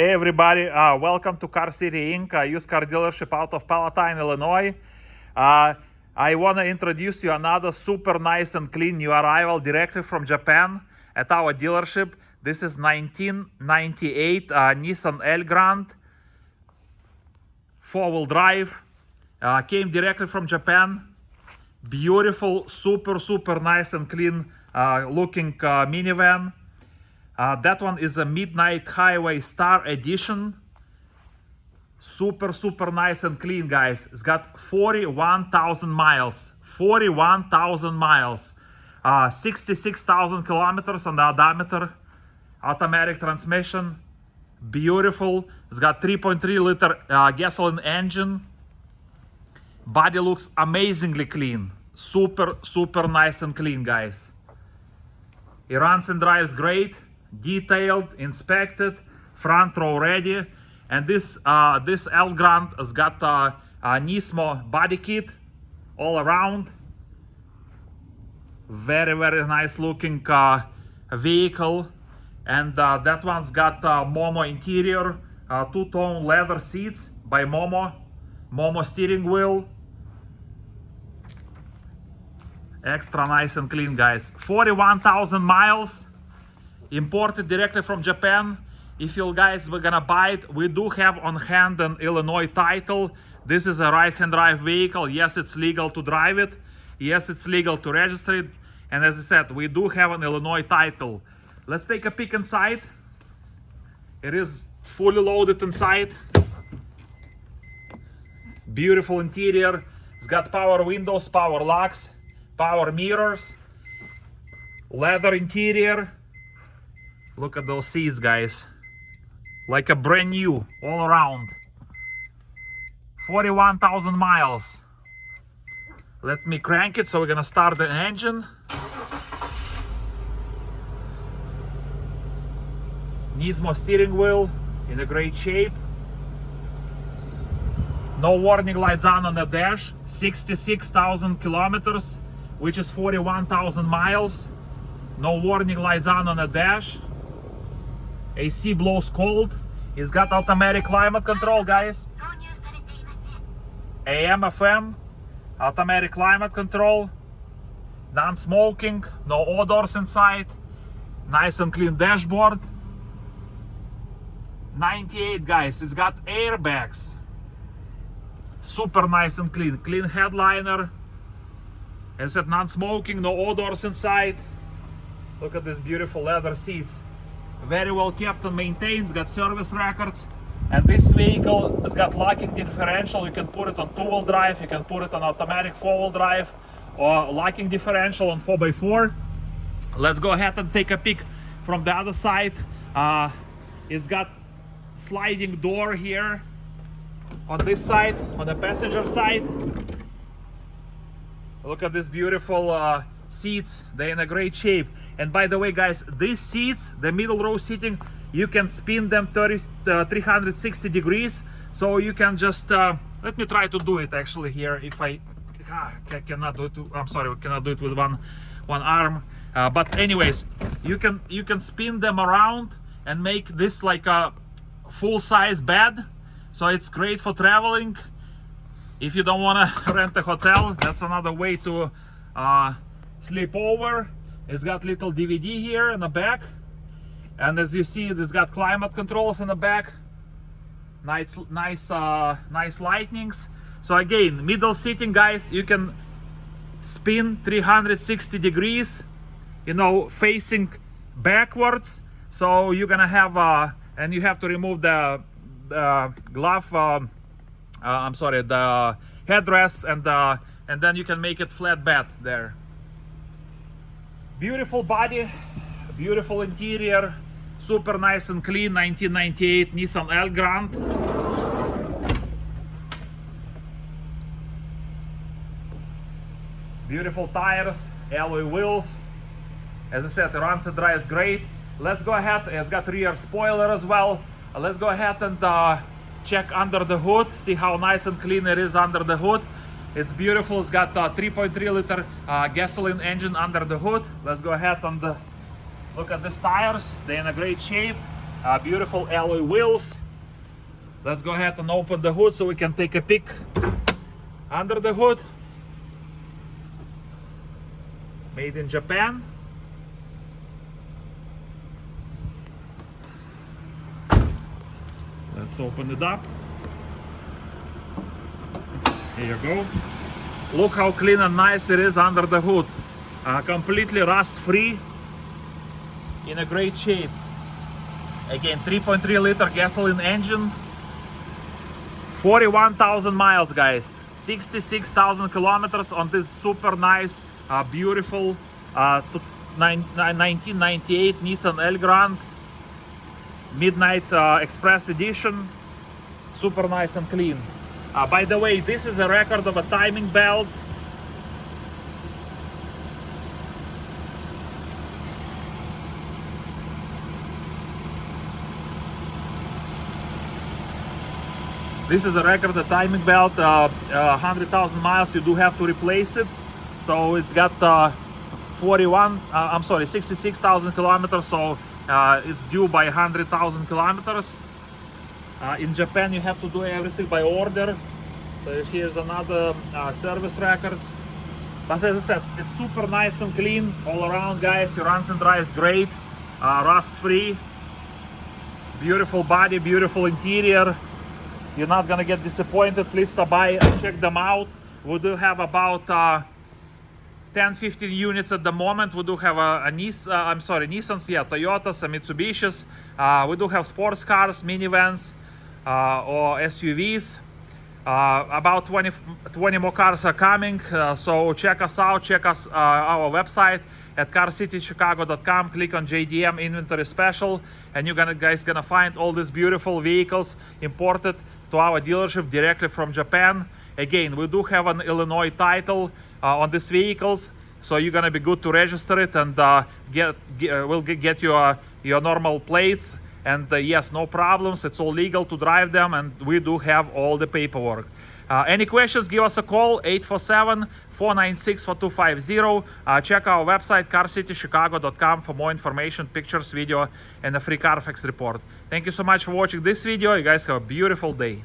Hey everybody, welcome to Car City Inc., a used car dealership out of Palatine, Illinois. I want to introduce you another super nice and clean new arrival directly from Japan at our dealership. This is 1998 Nissan Elgrand, 4-wheel drive. Came directly from Japan. Beautiful, super nice and clean looking minivan. That one is a Midnight Highway Star Edition. Super nice and clean, guys. It's got 41,000 miles. 41,000 miles. 66,000 kilometers on the odometer. Automatic transmission. Beautiful. It's got 3.3 liter gasoline engine. Body looks amazingly clean. Super nice and clean, guys. It runs and drives great. Detailed, inspected, front row ready, and this Elgrand has got a Nismo body kit all around. Very nice looking vehicle, and that one's got Momo interior, two-tone leather seats by Momo steering wheel. Extra nice and clean, guys. 41,000 miles. Imported directly from Japan. If you guys were gonna buy it, we do have on hand an Illinois title. This is a right-hand drive vehicle. Yes, it's legal to drive it. Yes, it's legal to register it. And as I said, we do have an Illinois title. Let's take a peek inside. It is fully loaded inside. Beautiful interior. It's got power windows, power locks, power mirrors, leather interior. Look at those seats, guys. Like a brand new all around. 41,000 miles. Let me crank it, so we're gonna start the engine. Nismo steering wheel in a great shape. No warning lights on the dash. 66,000 kilometers, which is 41,000 miles. No warning lights on the dash. AC blows cold. It's got automatic climate control, guys. AM, FM, automatic climate control. Non-smoking, no odors inside. Nice and clean dashboard. 98, guys. It's got airbags. Super nice and clean. Clean headliner. As I said, non-smoking, no odors inside. Look at these beautiful leather seats. Very well kept and maintained. It's got service records. And this vehicle has got locking differential. You can put it on 2-wheel drive, you can put it on automatic 4-wheel drive, or locking differential on 4x4. Let's go ahead and take a peek from the other side. It's got sliding door here on this side, on the passenger side. Look at this beautiful seats. They're in a great shape. And by the way, guys, these seats, the middle row seating, you can spin them 360 degrees. So you can just let me try to do it actually here. If I cannot do it, I'm sorry, we cannot do it with one arm. But anyways, you can spin them around and make this like a full-size bed. So it's great for traveling. If you don't want to rent a hotel, that's another way to sleep over. It's got little DVD here in the back, and as you see, it's got climate controls in the back. Nice lightnings. So again, middle seating, guys, you can spin 360 degrees, you know, facing backwards. So you're gonna have and you have to remove the glove. I'm sorry, the headrest, and then you can make it flat bed there. Beautiful body, beautiful interior, super nice and clean. 1998 Nissan Elgrand. Beautiful tires, alloy wheels. As I said, it runs and drives great. Let's go ahead. It's got rear spoiler as well. Let's go ahead and check under the hood, see how nice and clean it is under the hood. It's beautiful. It's got a 3.3 liter gasoline engine under the hood. Let's go ahead and look at these tires. They're in a great shape. Beautiful alloy wheels. Let's go ahead and open the hood so we can take a peek under the hood. Made in Japan. Let's open it up. Here you go. Look how clean and nice it is under the hood. Completely rust free, in a great shape. Again, 3.3 liter gasoline engine. 41,000 miles, guys. 66,000 kilometers on this super nice, beautiful 1998 Nissan Elgrand Midnight Express Edition. Super nice and clean. By the way, this is a record of a timing belt. This is a record, the timing belt, 100,000 miles, you do have to replace it. So it's got 66,000 kilometers, so it's due by 100,000 kilometers. In Japan, you have to do everything by order. So here's another service records. But as I said, it's super nice and clean all around, guys. It runs and drives great, rust free. Beautiful body, beautiful interior. You're not gonna get disappointed. Please stop by and check them out. We do have about 10-15 units at the moment. We do have Nissans, yeah, Toyotas and Mitsubishis. We do have sports cars, minivans, or SUVs. About 20 more cars are coming. So check us out. Check us our website at carcitychicago.com. Click on JDM Inventory Special, and you're guys gonna find all these beautiful vehicles imported to our dealership directly from Japan. Again, we do have an Illinois title on these vehicles, so you're gonna be good to register it, and we'll get your normal plates. And yes, no problems. It's all legal to drive them, and we do have all the paperwork. Any questions, give us a call, 847-496-4250. Check our website, carcitychicago.com, for more information, pictures, video, and a free Carfax report. Thank you so much for watching this video. You guys have a beautiful day.